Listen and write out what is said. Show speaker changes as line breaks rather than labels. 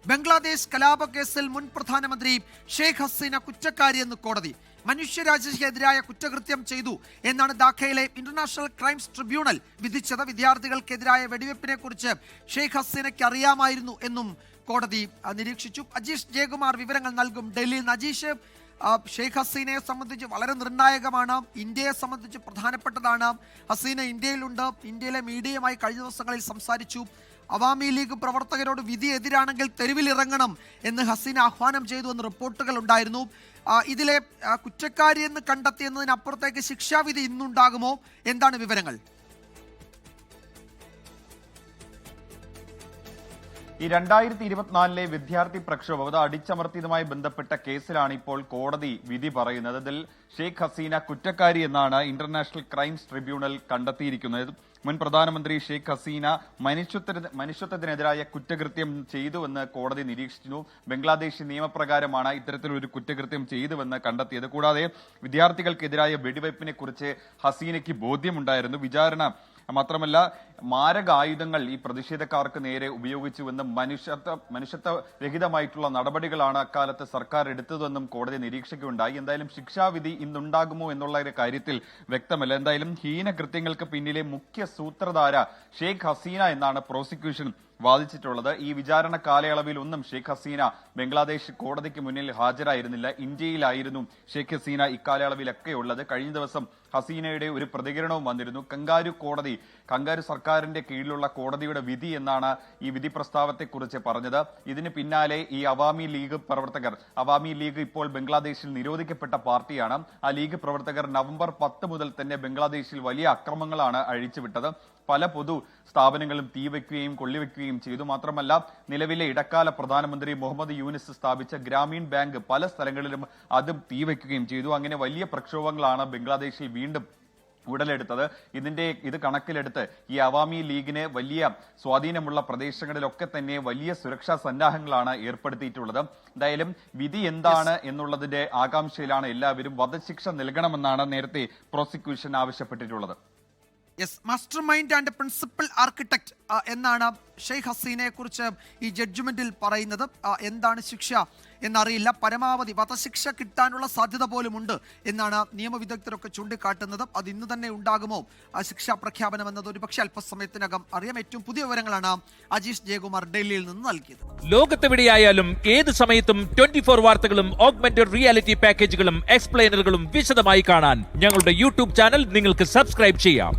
ബംഗ്ലാദേശ് കലാപക്കേസിൽ മുൻ പ്രധാനമന്ത്രി ഷെയ്ഖ് ഹസീന കുറ്റക്കാരിയെന്ന് കോടതി. മനുഷ്യരാശിക്കെതിരായ കുറ്റകൃത്യം ചെയ്തു എന്നാണ് ധാക്കയിലെ ഇന്റർനാഷണൽ ക്രൈംസ് ട്രിബ്യൂണൽ വിധിച്ചത്. വിദ്യാർത്ഥികൾക്കെതിരായ വെടിവെപ്പിനെ കുറിച്ച് ഷെയ്ഖ് ഹസീനയ്ക്ക് അറിയാമായിരുന്നു എന്നും കോടതി നിരീക്ഷിച്ചു. അജീഷ് ജയകുമാർ വിവരങ്ങൾ നൽകും. ഡൽഹിയിൽ നിന്ന് അജീഷ്, ഷെയ്ഖ് ഹസീനയെ സംബന്ധിച്ച് വളരെ നിർണായകമാണ്, ഇന്ത്യയെ സംബന്ധിച്ച് പ്രധാനപ്പെട്ടതാണ്. ഹസീന ഇന്ത്യയിലുണ്ട്, ഇന്ത്യയിലെ മീഡിയയുമായി കഴിഞ്ഞ ദിവസങ്ങളിൽ സംസാരിച്ചു. അവാമി ലീഗ് പ്രവർത്തകരോട് വിധി എതിരാണെങ്കിൽ തെരുവിലിറങ്ങണം എന്ന് ഹസീന ആഹ്വാനം ചെയ്തു എന്ന് റിപ്പോർട്ടുകൾ ഉണ്ടായിരുന്നു. ഇതിലെ കുറ്റക്കാരി എന്ന് കണ്ടെത്തിയെന്നതിനപ്പുറത്തേക്ക് ശിക്ഷാവിധി ഇന്നുണ്ടാകുമോ? എന്താണ് വിവരങ്ങൾ?
ഈ 2024 വിദ്യാർത്ഥി പ്രക്ഷോഭം അത് അടിച്ചമർത്തിയതുമായി ബന്ധപ്പെട്ട കേസിലാണ് ഇപ്പോൾ കോടതി വിധി പറയുന്നത്. ഇതിൽ ഷെയ്ഖ് ഹസീന കുറ്റക്കാരി എന്നാണ് ഇന്റർനാഷണൽ ക്രൈംസ് ട്രിബ്യൂണൽ കണ്ടെത്തിയിരിക്കുന്നത്. മുൻ പ്രധാനമന്ത്രി ഷെയ്ഖ് ഹസീന മനുഷ്യത്വത്തിനെതിരായ കുറ്റകൃത്യം ചെയ്തുവെന്ന് കോടതി നിരീക്ഷിച്ചു. ബംഗ്ലാദേശ് നിയമപ്രകാരമാണ് ഇത്തരത്തിലൊരു കുറ്റകൃത്യം ചെയ്തുവെന്ന് കണ്ടെത്തിയത്. കൂടാതെ വിദ്യാർത്ഥികൾക്കെതിരായ വെടിവയ്പ്പിനെ കുറിച്ച് ഹസീനയ്ക്ക് ബോധ്യമുണ്ടായിരുന്നു. വിചാരണ മാത്രമല്ല മാരകായുധങ്ങൾ ഈ പ്രതിഷേധക്കാർക്ക് നേരെ ഉപയോഗിച്ചുവെന്നും മനുഷ്യത്വരഹിതമായിട്ടുള്ള നടപടികളാണ് അക്കാലത്ത് സർക്കാർ എടുത്തതെന്നും കോടതി നിരീക്ഷിക്കുകയുണ്ടായി. എന്തായാലും ശിക്ഷാവിധി ഇന്നുണ്ടാകുമോ എന്നുള്ള കാര്യത്തിൽ വ്യക്തമല്ല. എന്തായാലും ഹീനകൃത്യങ്ങൾക്ക് പിന്നിലെ മുഖ്യ സൂത്രധാര ഷെയ്ഖ് ഹസീന എന്നാണ് പ്രോസിക്യൂഷൻ വാദിച്ചിട്ടുള്ളത്. ഈ വിചാരണ കാലയളവിൽ ഒന്നും ഷെയ്ഖ് ഹസീന ബംഗ്ലാദേശ് കോടതിക്ക് മുന്നിൽ ഹാജരായിരുന്നില്ല. ഇന്ത്യയിലായിരുന്നു ഷെയ്ഖ് ഹസീന ഇക്കാലയളവിലൊക്കെ ഉള്ളത്. കഴിഞ്ഞ ദിവസം ഹസീനയുടെ ഒരു പ്രതികരണവും വന്നിരുന്നു. കങ്കാരു സർക്കാരിന്റെ കീഴിലുള്ള കോടതിയുടെ വിധി എന്നാണ് ഈ വിധി പ്രസ്താവത്തെക്കുറിച്ച് പറഞ്ഞത്. ഇതിന് പിന്നാലെ ഈ അവാമി ലീഗ് ഇപ്പോൾ ബംഗ്ലാദേശിൽ നിരോധിക്കപ്പെട്ട പാർട്ടിയാണ്. ആ ലീഗ് പ്രവർത്തകർ നവംബർ 10 മുതൽ തന്നെ ബംഗ്ലാദേശിൽ വലിയ അക്രമങ്ങളാണ് അഴിച്ചുവിട്ടത്. പല പൊതു സ്ഥാപനങ്ങളും തീവെക്കുകയും കൊള്ളിവെക്കുകയും ചെയ്തു. മാത്രമല്ല നിലവിലെ ഇടക്കാല പ്രധാനമന്ത്രി മുഹമ്മദ് യൂനിസ് സ്ഥാപിച്ച ഗ്രാമീൺ ബാങ്ക് പല സ്ഥലങ്ങളിലും അതും തീവെക്കുകയും ചെയ്തു. അങ്ങനെ വലിയ പ്രക്ഷോഭങ്ങളാണ് ബംഗ്ലാദേശിൽ വീണ്ടും ഉടലെടുത്തത്. ഇത് കണക്കിലെടുത്ത് ഈ അവാമി ലീഗിന് വലിയ സ്വാധീനമുള്ള പ്രദേശങ്ങളിലൊക്കെ തന്നെ വലിയ സുരക്ഷാ സന്നാഹങ്ങളാണ് ഏർപ്പെടുത്തിയിട്ടുള്ളത്. എന്തായാലും വിധി എന്താണ് എന്നുള്ളതിന്റെ ആകാംക്ഷയിലാണ് എല്ലാവരും. വധശിക്ഷ നൽകണമെന്നാണ് നേരത്തെ പ്രോസിക്യൂഷൻ ആവശ്യപ്പെട്ടിട്ടുള്ളത്.
Mastermind and principal architect എന്നാണ് ഷെയ്ഖ് ഹസീനയെ കുറിച്ച് ഈ ജഡ്ജ്മെന്റിൽ പറയുന്നത്. എന്താണ് ശിക്ഷ എന്നറിയില്ല. പരമാവധി വധശിക്ഷ കിട്ടാനുള്ള സാധ്യത പോലുമുണ്ട് എന്നാണ് നിയമവിദഗ്ധരൊക്കെ ചൂണ്ടിക്കാട്ടുന്നത്. അത് ഇന്ന് തന്നെ ഉണ്ടാകുമോ ശിക്ഷാ പ്രഖ്യാപനം എന്നത് ഒരു പക്ഷേ അല്പസമയത്തിനകം അറിയാം. ഏറ്റവും പുതിയ വിവരങ്ങളാണ് അജീഷ് ജയകുമാർ ഡൽഹിയിൽ നിന്ന് നൽകിയത്.
ലോകത്തെവിടെയായാലും ഏത് സമയത്തും 24 വാർത്തകളും ഓഗ്മെന്റഡ് റിയാലിറ്റി പാക്കേജുകളും എക്സ്പ്ലെയിനറുകളും വിശദമായി കാണാൻ ഞങ്ങളുടെ യൂട്യൂബ് ചാനൽ നിങ്ങൾക്ക് സബ്സ്ക്രൈബ് ചെയ്യാം.